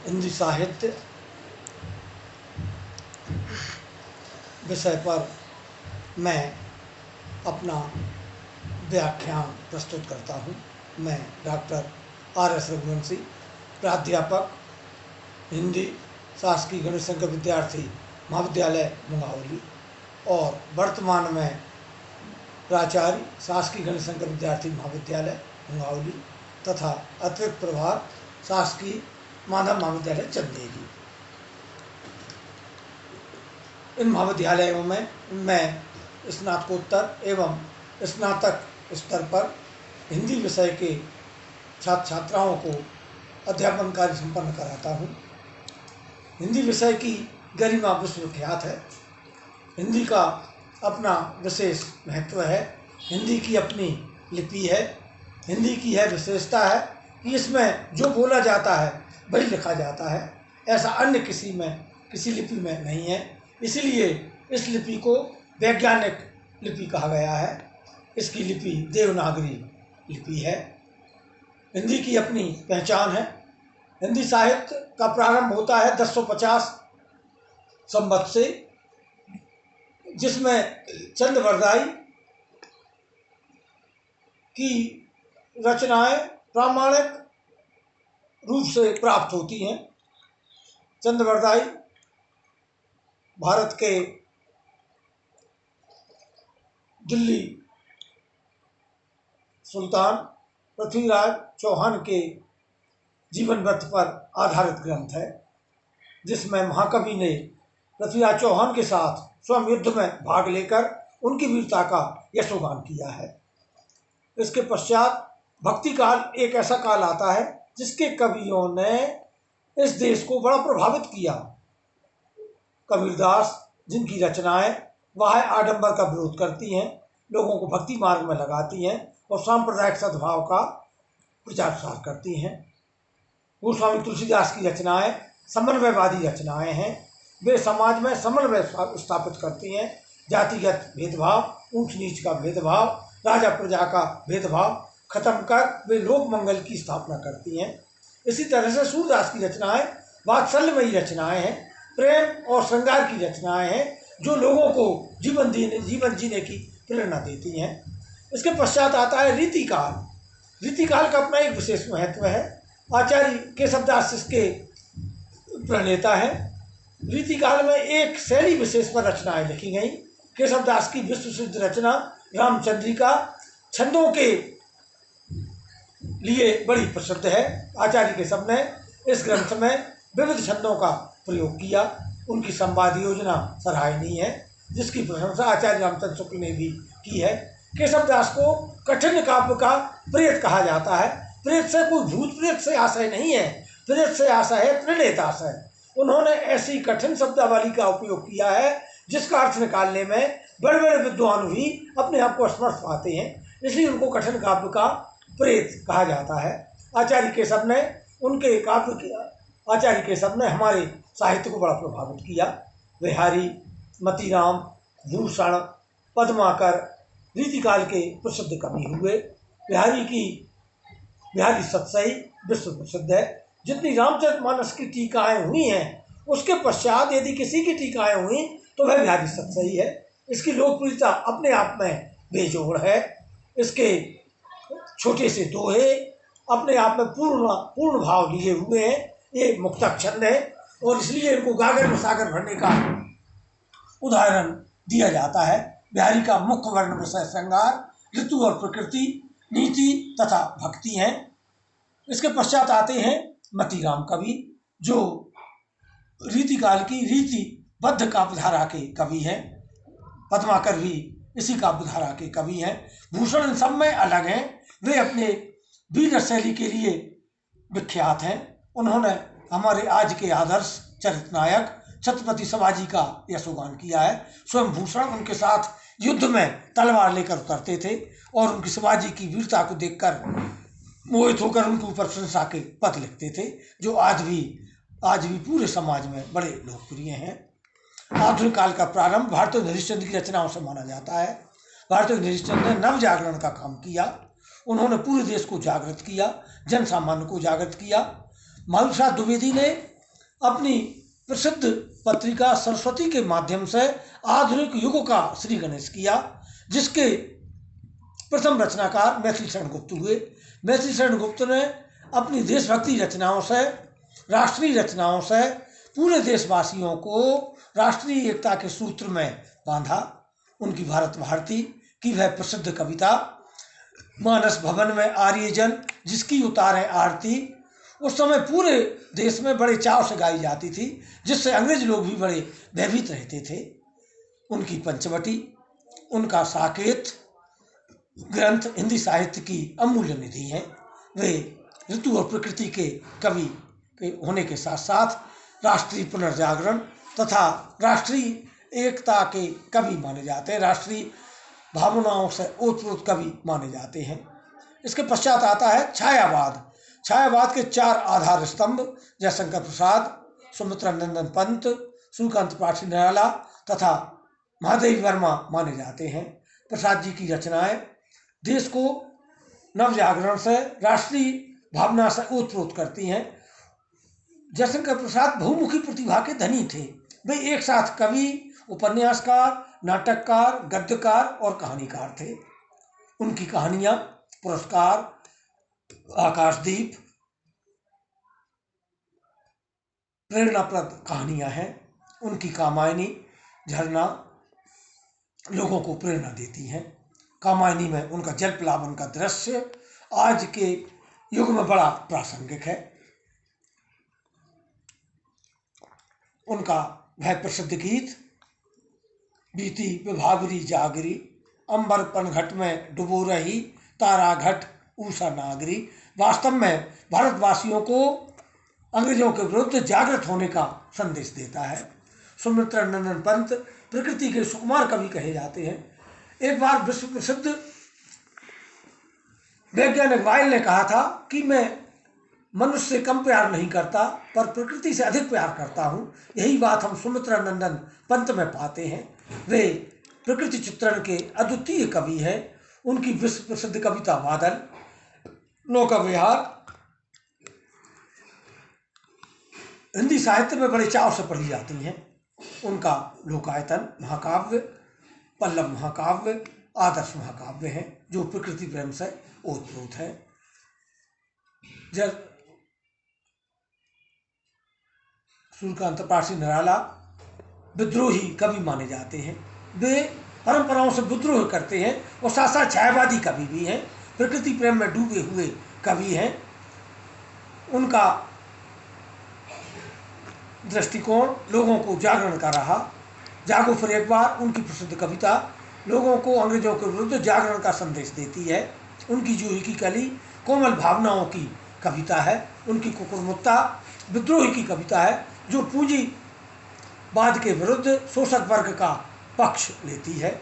हिंदी साहित्य विषय पर मैं अपना व्याख्यान प्रस्तुत करता हूँ। मैं डॉक्टर R.S. रघुवंशी, प्राध्यापक हिंदी शासकीय गणेश शंकर विद्यार्थी महाविद्यालय मुंगावली और वर्तमान में प्राचार्य शासकीय गणेश शंकर विद्यार्थी महाविद्यालय मुंगावली तथा अतिरिक्त प्रभार शासकीय माधव महाविद्यालय चंदेरी। इन महाविद्यालयों में मैं स्नातकोत्तर एवं स्नातक स्तर पर हिंदी विषय के छात्र छात्राओं को अध्यापन कार्य संपन्न कराता हूँ। हिंदी विषय की गरिमा विश्व विख्यात है। हिंदी का अपना विशेष महत्व है। हिंदी की अपनी लिपि है। हिंदी की यह विशेषता है कि इसमें जो बोला जाता है वही लिखा जाता है। ऐसा अन्य किसी लिपि में नहीं है। इसलिए इस लिपि को वैज्ञानिक लिपि कहा गया है। इसकी लिपि देवनागरी लिपि है। हिंदी की अपनी पहचान है। हिंदी साहित्य का प्रारंभ होता है 1050 संवत से, जिसमें चंदवरदाई की रचनाएं प्रामाणिक रूप से प्राप्त होती हैं। चंदवरदाई भारत के दिल्ली सुल्तान पृथ्वीराज चौहान के जीवन वृत्त पर आधारित ग्रंथ है, जिसमें महाकवि ने पृथ्वीराज चौहान के साथ स्वयं युद्ध में भाग लेकर उनकी वीरता का यशोगान किया है। इसके पश्चात भक्ति काल एक ऐसा काल आता है जिसके कवियों ने इस देश को बड़ा प्रभावित किया। कबीरदास, जिनकी रचनाएं वाह्य आडंबर का विरोध करती हैं, लोगों को भक्ति मार्ग में लगाती हैं और सांप्रदायिक सद्भाव का प्रचार प्रसार करती हैं। गोस्वामी तुलसीदास की रचनाएं समन्वयवादी रचनाएं हैं। वे समाज में समन्वय स्थापित करती हैं। जातिगत भेदभाव, ऊंच नीच का भेदभाव, राजा प्रजा का भेदभाव खत्म कर वे लोक मंगल की स्थापना करती हैं। इसी तरह से सूरदास की रचनाएं वात्सल्यमयी रचनाएं हैं। प्रेम और श्रृंगार की रचनाएं हैं जो लोगों को जीवन जीने की प्रेरणा देती हैं। इसके पश्चात आता है रीतिकाल। रीतिकाल का अपना एक विशेष महत्व है। आचार्य केशवदास इसके प्रणेता हैं। रीतिकाल में एक शैली विशेष पर रचनाएं लिखी गई। केशवदास की विश्व प्रसिद्ध रचना रामचंद्रिका छंदों के लिए बड़ी प्रसिद्ध है। आचार्य केशव ने इस ग्रंथ में विविध छंदों का प्रयोग किया। उनकी संवाद योजना सराहनीय है, जिसकी प्रशंसा आचार्य रामचंद्र शुक्ल ने भी की है। केशवदास को कठिन काव्य का प्रेत कहा जाता है। प्रेत से कोई भूत प्रेत से आशय नहीं है। प्रेत से आशय है प्रणेताशय। उन्होंने ऐसी कठिन शब्दावली का उपयोग किया है जिसका अर्थ निकालने में बड़े बड़े विद्वान भी अपने आप को असमर्थ पाते हैं। इसलिए उनको कठिन काव्य का प्रेत कहा जाता है। आचार्य केशव ने हमारे साहित्य को बड़ा प्रभावित किया। बिहारी, मतीराम, भूषण, पद्माकर रीतिकाल के प्रसिद्ध कवि हुए। बिहारी सतसई विश्व प्रसिद्ध है। जितनी रामचरितमानस की टीकाएं हुई हैं, उसके पश्चात यदि किसी की टीकाएं हुई तो वह बिहारी सतसई है। इसकी लोकप्रियता अपने आप में बेजोड़ है। इसके छोटे से दोहे अपने आप में पूर्ण भाव लिए हुए हैं। ये मुक्तक छंद है और इसलिए इनको गागर में सागर भरने का उदाहरण दिया जाता है। बिहारी का मुख्य वर्ण विषय श्रृंगार, ऋतु और प्रकृति, नीति तथा भक्ति हैं। इसके पश्चात आते हैं मतीराम कवि, जो रीतिकाल की रीतिबद्ध काव्यधारा के कवि हैं। पद्माकर भी इसी काव्यधारा के कवि हैं। भूषण इन सब में अलग हैं। वे अपने वीर शैली के लिए विख्यात हैं। उन्होंने हमारे आज के आदर्श चरित्र नायक छत्रपति शिवाजी का यशोगान किया है। स्वयं भूषण उनके साथ युद्ध में तलवार लेकर उतरते थे और उनकी शिवाजी की वीरता को देखकर मोहित होकर उनके ऊपर प्रशंसा के पद लिखते थे, जो आज भी पूरे समाज में बड़े लोकप्रिय हैं। आधुनिक काल का प्रारंभ भारतेंदु हरिश्चंद्र की रचनाओं से माना जाता है। भारतेंदु हरिश्चंद्र ने नव जागरण का काम किया। उन्होंने पूरे देश को जागृत किया, जन सामान्य को जागृत किया। मालूशाह द्विवेदी ने अपनी प्रसिद्ध पत्रिका सरस्वती के माध्यम से आधुनिक युग का श्री गणेश किया, जिसके प्रथम रचनाकार मैथिली शरण गुप्त हुए। मैथिली शरण गुप्त ने अपनी देशभक्ति रचनाओं से, राष्ट्रीय रचनाओं से पूरे देशवासियों को राष्ट्रीय एकता के सूत्र में बांधा। उनकी भारत भारती की वह प्रसिद्ध कविता मानस भवन में आर्यजन जिसकी उतारे आरती, उस समय पूरे देश में बड़े चाव से गाई जाती थी, जिससे अंग्रेज लोग भी बड़े भयभीत रहते थे। उनकी पंचवटी, उनका साकेत ग्रंथ हिंदी साहित्य की अमूल्य निधि हैं। वे ऋतु और प्रकृति के कवि के होने के साथ साथ राष्ट्रीय पुनर्जागरण तथा राष्ट्रीय एकता के कवि माने जाते हैं, राष्ट्रीय भावनाओं से ओतप्रोत कवि माने जाते हैं। इसके पश्चात आता है छायावाद। छायावाद के 4 आधार स्तंभ जयशंकर प्रसाद, सुमित्रा नंदन पंत, सूर्यकांत पाठी निराला तथा महादेव वर्मा माने जाते हैं। प्रसाद जी की रचनाएं देश को नवजागरण से, राष्ट्रीय भावना से ओतप्रोत करती हैं। जयशंकर प्रसाद बहुमुखी प्रतिभा के धनी थे। वे एक साथ कवि, उपन्यासकार, नाटककार, गद्यकार और कहानीकार थे। उनकी कहानियां पुरस्कार, आकाशदीप प्रेरणाप्रद कहानियां हैं। उनकी कामायनी, झरना लोगों को प्रेरणा देती हैं। कामायनी में उनका जल प्लावन का दृश्य आज के युग में बड़ा प्रासंगिक है। उनका वह प्रसिद्ध गीत बीती विभावरी जागरी, अंबर पनघट में डुबो रही तारा घट ऊषा नागरी, वास्तव में भारतवासियों को अंग्रेजों के विरुद्ध जागृत होने का संदेश देता है। सुमित्रा नंदन पंत प्रकृति के सुकुमार कवि कहे जाते हैं। एक बार विश्व प्रसिद्ध वैज्ञानिक वाइल ने कहा था कि मैं मनुष्य से कम प्यार नहीं करता, पर प्रकृति से अधिक प्यार करता हूँ। यही बात हम सुमित्रा नंदन पंत में पाते हैं। वे प्रकृति चित्रण के अद्वितीय कवि हैं। उनकी विश्व प्रसिद्ध कविता बादल, नौका विहार हिंदी साहित्य में बड़े चाव से पढ़ी जाती हैं। उनका लोकायतन महाकाव्य, पल्लव महाकाव्य, आदर्श महाकाव्य हैं, जो प्रकृति प्रेम से ओतप्रोत है। जब सूर्यकांत पाठी निराला विद्रोही कवि माने जाते हैं। वे परंपराओं से विद्रोह करते हैं और साथ साथ छायावादी कवि भी हैं, प्रकृति प्रेम में डूबे हुए कवि हैं। उनका दृष्टिकोण लोगों को जागरण का रहा। जागो फिर एक बार उनकी प्रसिद्ध कविता लोगों को अंग्रेजों के विरुद्ध जागरण का संदेश देती है। उनकी जूही की कली कोमल भावनाओं की कविता है। उनकी कुकुरमुत्ता विद्रोही की कविता है, जो पूंजीवाद के विरुद्ध शोषक वर्ग का पक्ष लेती है।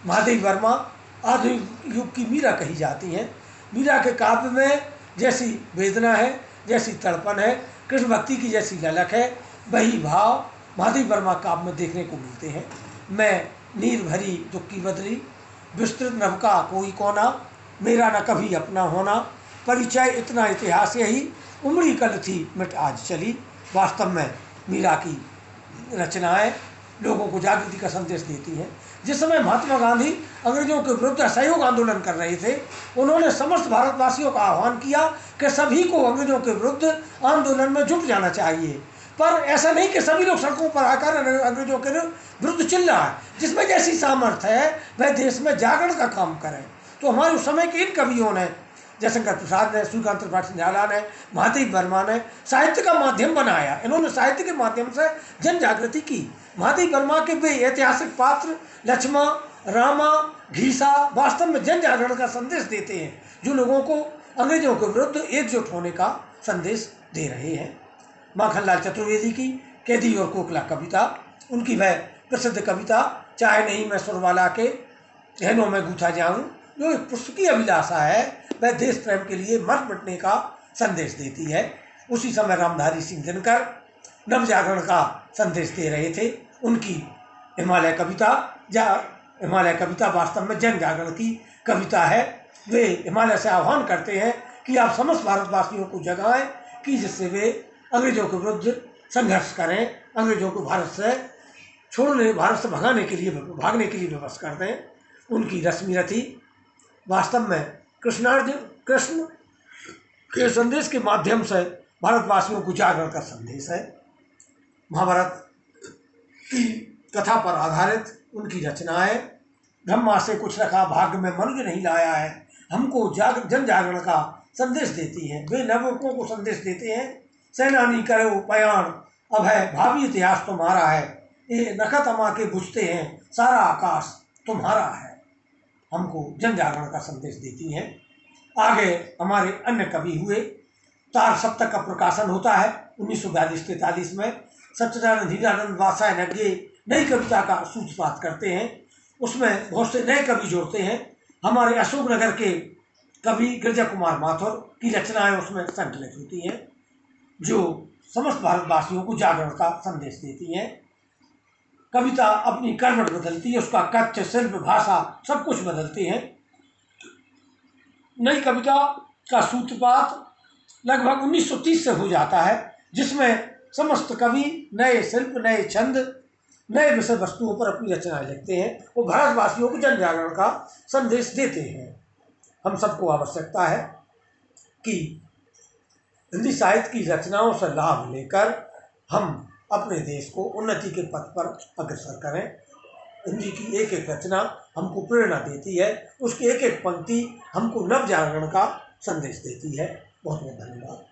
महादेव वर्मा आधुनिक युग की मीरा कही जाती हैं। मीरा के काव्य में जैसी वेदना है, जैसी तड़पन है, कृष्ण भक्ति की जैसी ललक है, वही भाव महादेव वर्मा काव्य में देखने को मिलते हैं। मैं नीर भरी दुख की बदली, विस्तृत नभ का कोई कोना, मेरा न कभी अपना होना, परिचय इतना इतिहास यही, उमड़ी कल थी मिट आज चली। वास्तव में मीरा की रचनाएं लोगों को जागृति का संदेश देती हैं। जिस समय महात्मा गांधी अंग्रेजों के विरुद्ध असहयोग आंदोलन कर रहे थे, उन्होंने समस्त भारतवासियों का आह्वान किया कि सभी को अंग्रेजों के विरुद्ध आंदोलन में जुट जाना चाहिए। पर ऐसा नहीं कि सभी लोग सड़कों पर आकर अंग्रेजों के विरुद्ध चिल्लाएं। जिसमें जैसी सामर्थ्य है वह देश में जागरण का काम करें। तो हमारे उस समय के इन कवियों ने, जयशंकर प्रसाद ने, सूर्यकांत पाठी निराला ने, महादेव वर्मा ने साहित्य का माध्यम बनाया। इन्होंने साहित्य के माध्यम से जन जागृति की। महादेव वर्मा के वे ऐतिहासिक पात्र लक्ष्मण, रामा, घीसा वास्तव में जन जागरण का संदेश देते हैं, जो लोगों को अंग्रेजों के विरुद्ध एकजुट होने का संदेश दे रहे हैं। माखनलाल चतुर्वेदी की कैदी और कोकला कविता, उनकी वह प्रसिद्ध कविता चाहे नहीं मैं सुरवाला के गहनों में गूंथा जाऊं, जो एक पुस्तकीय अभिलाषा है, वह देश प्रेम के लिए मर मिटने का संदेश देती है। उसी समय रामधारी सिंह दिनकर नवजागरण का संदेश दे रहे थे। उनकी हिमालय कविता वास्तव में जन जागरण की कविता है। वे हिमालय से आह्वान करते हैं कि आप समस्त भारतवासियों को जगाएं कि जिससे वे अंग्रेजों के विरुद्ध संघर्ष करें, अंग्रेजों को भारत से भागने के लिए विवश कर दें। उनकी रश्मि रथी वास्तव में कृष्ण के संदेश के माध्यम से भारतवासियों को जागरण का संदेश है। महाभारत की कथा पर आधारित उनकी रचनाएं ब्रह्मा से कुछ रखा भाग्य में मनुष्य नहीं लाया है हमको जन जागरण का संदेश देती है। वे नवयुवकों को संदेश देते हैं, सेनानी करो पयाण, अब है भावी इतिहास तुम्हारा है, ये नखत अमा के बुझते हैं, सारा आकाश तुम्हारा है। हमको जन जागरण का संदेश देती हैं। आगे हमारे अन्य कवि हुए। तार सप्तक का प्रकाशन होता है 1942-43 में। सच्चिदानंद हीरानंद वात्सायन नग्गे नई कविता का सूत्रपात करते हैं, उसमें बहुत से नए कवि जोड़ते हैं। हमारे अशोकनगर के कवि गिरजा कुमार माथुर की रचनाएं उसमें संकलित होती हैं, जो समस्त भारतवासियों को जागरण का संदेश देती हैं। कविता अपनी कर्मठ बदलती है, उसका कथ्य, शिल्प, भाषा सब कुछ बदलते हैं। नई कविता का सूत्रपात लगभग 1930 से हो जाता है, जिसमें समस्त कवि नए शिल्प, नए छंद, नए विषय वस्तुओं पर अपनी रचनाएं लिखते हैं। वो भारतवासियों को जन जागरण का संदेश देते हैं। हम सबको आवश्यकता है कि हिंदी साहित्य की रचनाओं से लाभ लेकर हम अपने देश को उन्नति के पथ पर अग्रसर करें। हिंदी की एक एक रचना हमको प्रेरणा देती है, उसकी एक एक पंक्ति हमको नव जागरण का संदेश देती है। बहुत बहुत धन्यवाद।